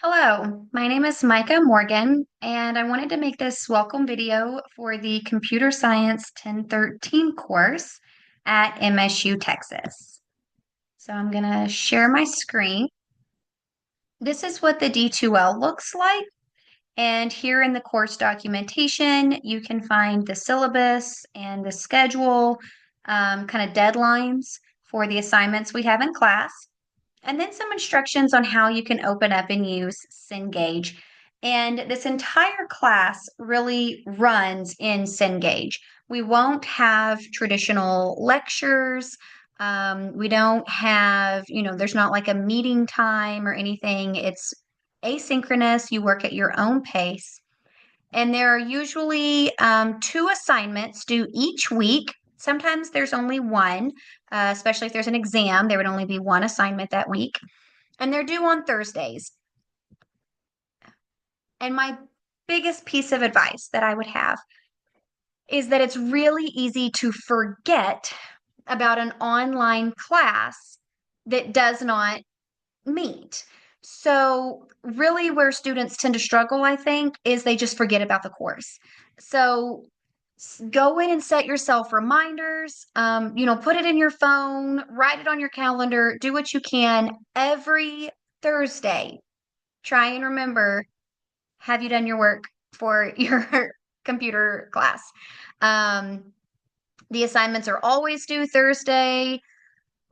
Hello, my name is Micah Morgan, and I wanted to make this welcome video for the Computer Science 1013 course at MSU, Texas. So I'm going to share my screen. This is what the D2L looks like. And here in the course documentation, you can find the syllabus and the schedule, kind of deadlines for the assignments we have in class. And then some instructions on how you can open up and use Cengage. And this entire class really runs in Cengage. We won't have traditional lectures. We don't have, there's not like a meeting time or anything. It's asynchronous. You work at your own pace. And there are usually two assignments due each week. Sometimes there's only one, especially if there's an exam, there would only be one assignment that week. And they're due on Thursdays. And my biggest piece of advice that I would have is that it's really easy to forget about an online class that does not meet. So, really, where students tend to struggle, I think, is they just forget about the course. So, go in and set yourself reminders. Put it in your phone, write it on your calendar, do what you can every Thursday. Try and remember, have you done your work for your computer class? Um, the assignments are always due Thursday.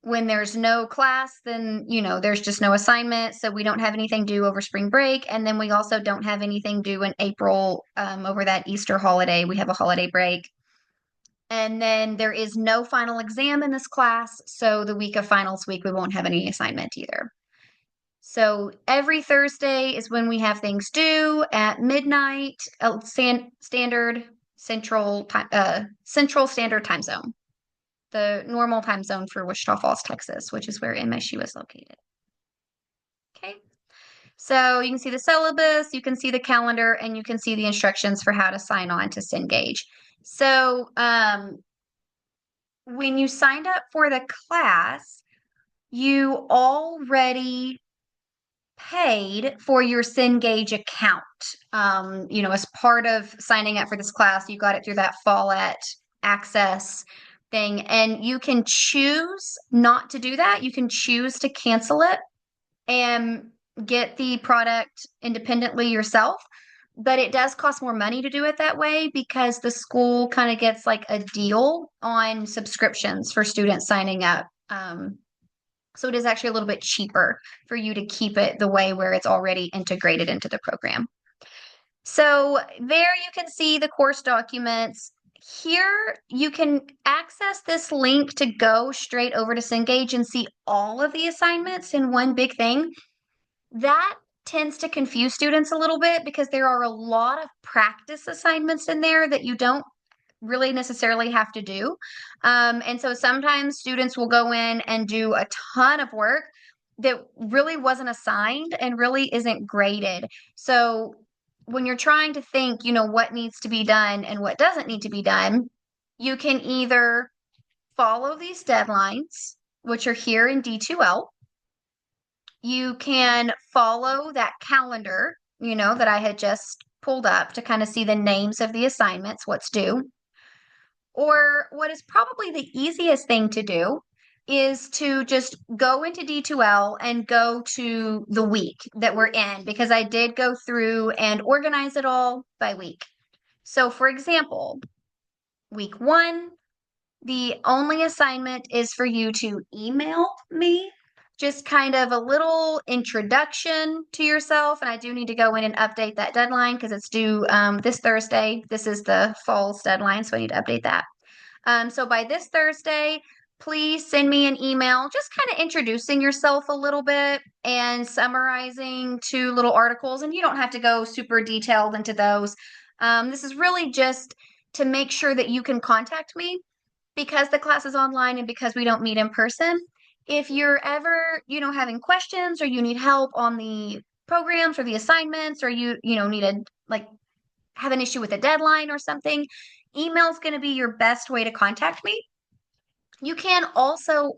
When there's no class, then, there's just no assignment. So we don't have anything due over spring break. And then we also don't have anything due in April over that Easter holiday. We have a holiday break. And then there is no final exam in this class. So the week of finals week, we won't have any assignment either. So every Thursday is when we have things due at midnight, standard central time, central standard time zone, the normal time zone for Wichita Falls, Texas, which is where MSU is located. Okay. So you can see the syllabus, you can see the calendar, and you can see the instructions for how to sign on to Cengage. So when you signed up for the class, you already paid for your Cengage account. As part of signing up for this class, you got it through that Follett access thing, and you can choose not to do that. You can choose to cancel it and get the product independently yourself. But it does cost more money to do it that way because the school kind of gets like a deal on subscriptions for students signing up. So it is actually a little bit cheaper for you to keep it the way where it's already integrated into the program. So there you can see the course documents. Here you can access this link to go straight over to Cengage and see all of the assignments in one big thing. That tends to confuse students a little bit because there are a lot of practice assignments in there that you don't really necessarily have to do. And so sometimes students will go in and do a ton of work that really wasn't assigned and really isn't graded. So when you're trying to think, what needs to be done and what doesn't need to be done, you can either follow these deadlines, which are here in D2L. You can follow that calendar, that I had just pulled up to kind of see the names of the assignments, what's due. Or what is probably the easiest thing to do is to just go into D2L and go to the week that we're in because I did go through and organize it all by week. So, for example, week 1, the only assignment is for you to email me just kind of a little introduction to yourself. And I do need to go in and update that deadline because it's due this Thursday. This is the fall's deadline, so I need to update that. So by this Thursday, please send me an email, just kind of introducing yourself a little bit and summarizing 2 little articles. And you don't have to go super detailed into those. This is really just to make sure that you can contact me because the class is online and because we don't meet in person. If you're ever, having questions or you need help on the programs or the assignments or you need to like have an issue with a deadline or something, email is going to be your best way to contact me. You can also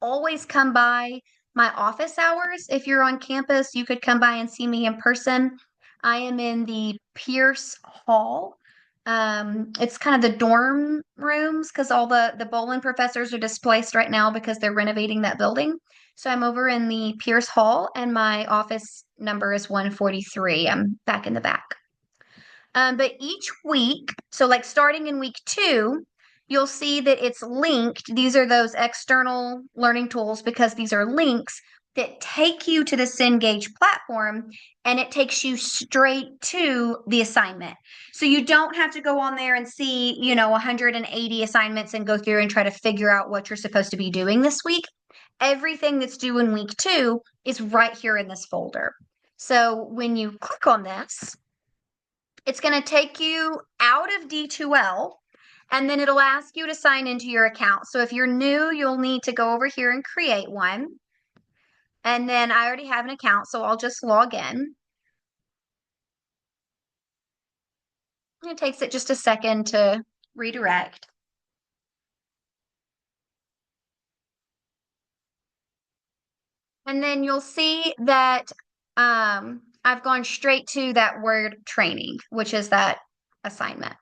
always come by My office hours, if you're on campus, you could come by and see me in person. I am in the Pierce Hall. It's kind of the dorm rooms because all the Bolin professors are displaced right now because they're renovating that building. So I'm over in the Pierce Hall, and my office number is 143. I'm back in the back. But each week, so like starting in week 2, you'll see that it's linked. These are those external learning tools because these are links that take you to the Cengage platform, and it takes you straight to the assignment. So you don't have to go on there and see, 180 assignments and go through and try to figure out what you're supposed to be doing this week. Everything that's due in week 2 is right here in this folder. So when you click on this, it's going to take you out of D2L, and then it'll ask you to sign into your account. So if you're new, you'll need to go over here and create one. And then I already have an account, so I'll just log in. It takes it just a second to redirect. And then you'll see that I've gone straight to that word training, which is that assignment.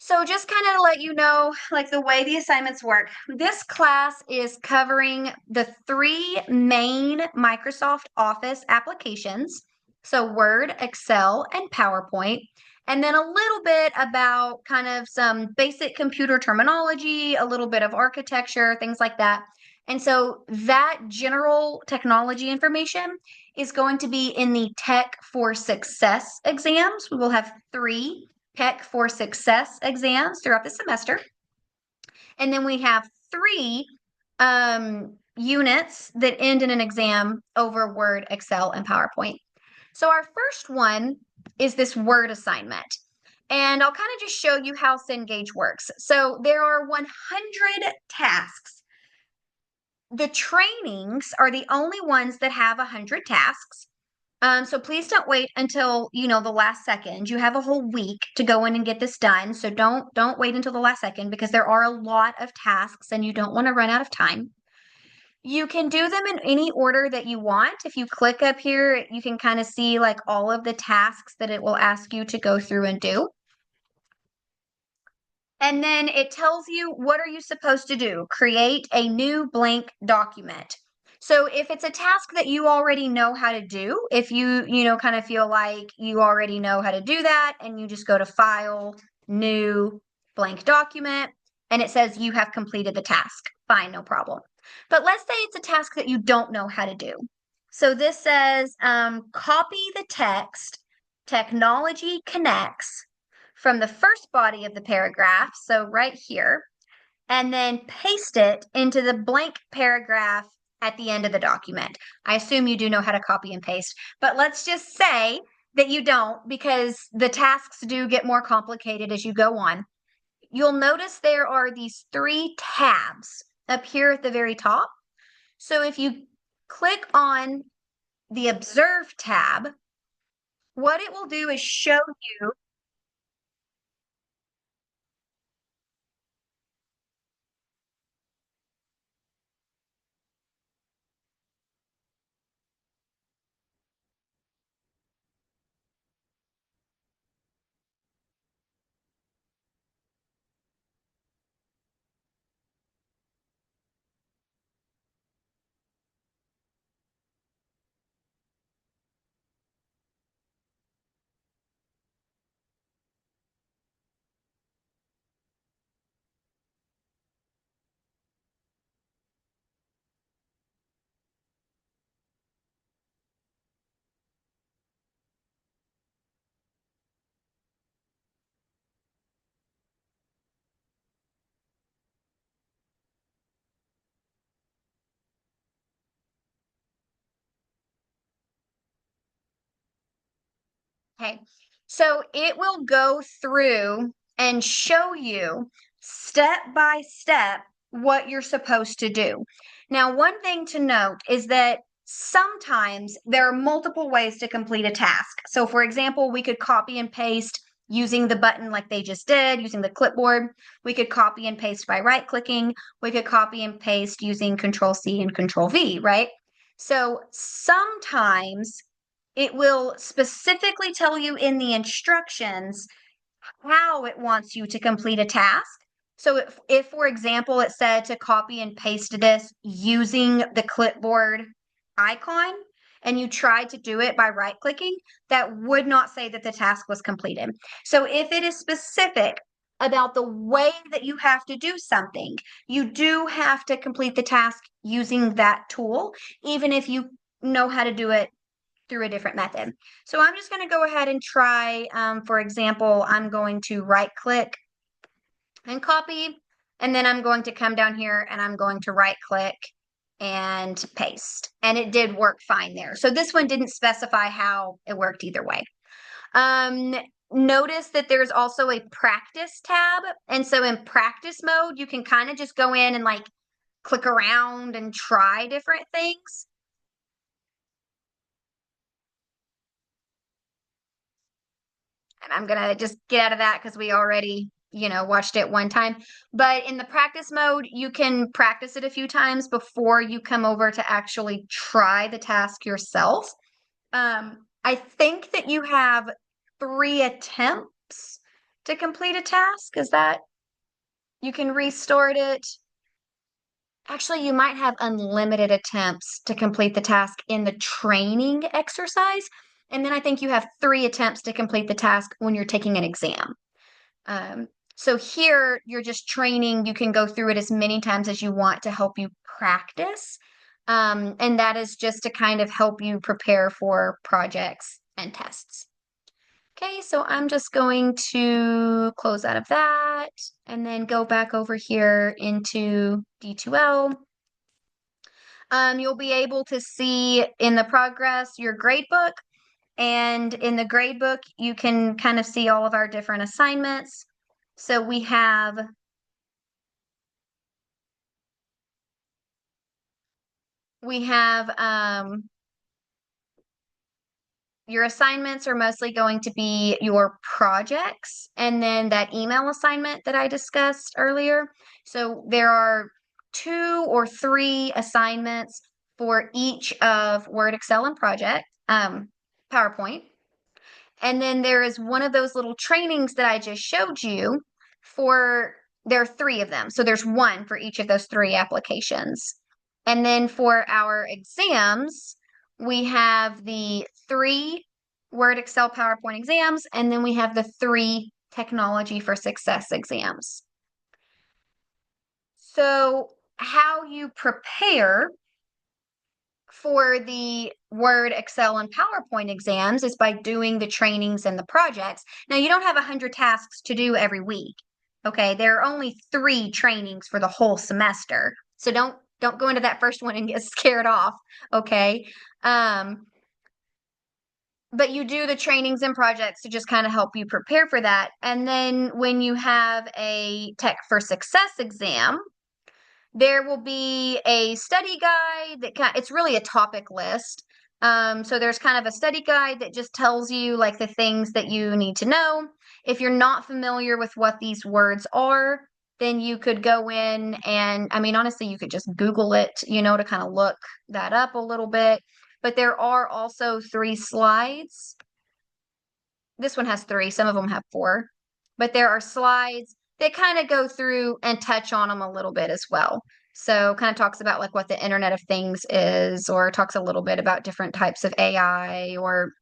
So just kind of to let you know, like the way the assignments work, this class is covering the 3 main Microsoft Office applications. So Word, Excel, and PowerPoint. And then a little bit about kind of some basic computer terminology, a little bit of architecture, things like that. And so that general technology information is going to be in the Tech for Success exams. We will have 3 Tech for Success exams throughout the semester. And then we have 3 units that end in an exam over Word, Excel, and PowerPoint. So our first one is this Word assignment. And I'll kind of just show you how Cengage works. So there are 100 tasks. The trainings are the only ones that have 100 tasks. So please don't wait until, the last second. You have a whole week to go in and get this done. So don't wait until the last second because there are a lot of tasks and you don't want to run out of time. You can do them in any order that you want. If you click up here, you can kind of see like all of the tasks that it will ask you to go through and do. And then it tells you what are you supposed to do? Create a new blank document. So if it's a task that you already know how to do, if you kind of feel like you already know how to do that and you just go to File, New, Blank Document, and it says you have completed the task, fine, no problem. But let's say it's a task that you don't know how to do. So this says copy the text, technology connects from the first body of the paragraph, so right here, and then paste it into the blank paragraph at the end of the document. I assume you do know how to copy and paste, but let's just say that you don't because the tasks do get more complicated as you go on. You'll notice there are these 3 tabs up here at the very top. So if you click on the Observe tab, what it will do is show you. Okay, so it will go through and show you step by step what you're supposed to do. Now, one thing to note is that sometimes there are multiple ways to complete a task. So, for example, we could copy and paste using the button like they just did, using the clipboard. We could copy and paste by right clicking. We could copy and paste using Control C and Control V, right? So sometimes it will specifically tell you in the instructions how it wants you to complete a task. So if, for example, it said to copy and paste this using the clipboard icon, and you tried to do it by right clicking, that would not say that the task was completed. So if it is specific about the way that you have to do something, you do have to complete the task using that tool, even if you know how to do it through a different method. So I'm just going to go ahead and try, for example, I'm going to right click and copy, and then I'm going to come down here and I'm going to right click and paste. And it did work fine there. So this one didn't specify how it worked either way. Um, Notice that there's also a practice tab. And so in practice mode, you can kind of just go in and like click around and try different things. And I'm gonna just get out of that because we already, watched it one time. But in the practice mode, you can practice it a few times before you come over to actually try the task yourself. I think that you have 3 attempts to complete a task. Is that you can restart it? Actually, you might have unlimited attempts to complete the task in the training exercise. And then I think you have 3 attempts to complete the task when you're taking an exam. Um, so here you're just training. You can go through it as many times as you want to help you practice. And that is just to kind of help you prepare for projects and tests. Okay, so I'm just going to close out of that and then go back over here into D2L. You'll be able to see in the progress your gradebook, and in the gradebook, you can kind of see all of our different assignments. So we have your assignments are mostly going to be your projects and then that email assignment that I discussed earlier. So there are 2 or 3 assignments for each of Word, Excel, and PowerPoint. And then there is one of those little trainings that I just showed you there are 3 of them. So there's one for each of those 3 applications. And then for our exams, we have the 3 Word, Excel, PowerPoint exams, and then we have the 3 Technology for Success exams. So how you prepare for the Word, Excel, and PowerPoint exams is by doing the trainings and the projects. Now, you don't have 100 tasks to do every week. Okay, there are only 3 trainings for the whole semester. So don't go into that first one and get scared off, okay? But you do the trainings and projects to just kind of help you prepare for that. And then when you have a Tech for Success exam, there will be a study guide it's really a topic list. So there's kind of a study guide that just tells you like the things that you need to know. If you're not familiar with what these words are, then you could go in and, I mean, honestly, you could just Google it, to kind of look that up a little bit. But there are also 3 slides. This one has 3, some of them have 4, but there are slides that kind of go through and touch on them a little bit as well. So kind of talks about like what the Internet of Things is, or talks a little bit about different types of AI, or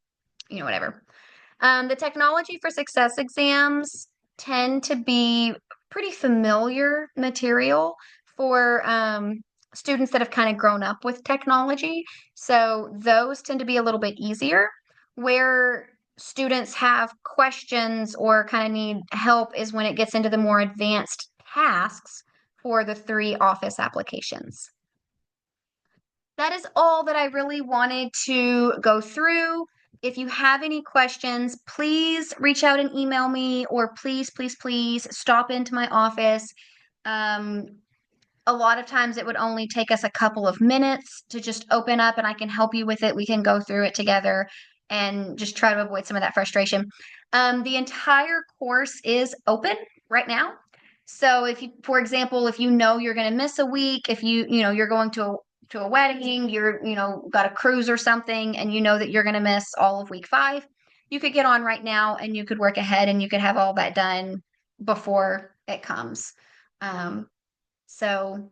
whatever. The Technology for Success exams tend to be pretty familiar material for students that have kind of grown up with technology. So those tend to be a little bit easier. Where students have questions or kind of need help is when it gets into the more advanced tasks for the 3 office applications. That is all that I really wanted to go through. If you have any questions, please reach out and email me, or please, please, please stop into my office. Um, a lot of times it would only take us a couple of minutes to just open up and I can help you with it. We can go through it together. and just try to avoid some of that frustration. The entire course is open right now. So if you, for example, if you know you're going to miss a week, if you're going to a wedding, got a cruise or something, and you know that you're going to miss all of week 5, you could get on right now and you could work ahead and you could have all that done before it comes. Um, so,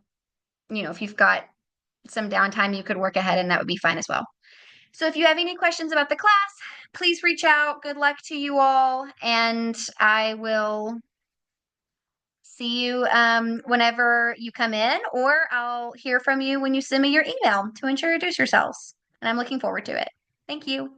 if you've got some downtime, you could work ahead and that would be fine as well. So if you have any questions about the class, please reach out. Good luck to you all, and I will see you whenever you come in, or I'll hear from you when you send me your email to introduce yourselves. And I'm looking forward to it. Thank you.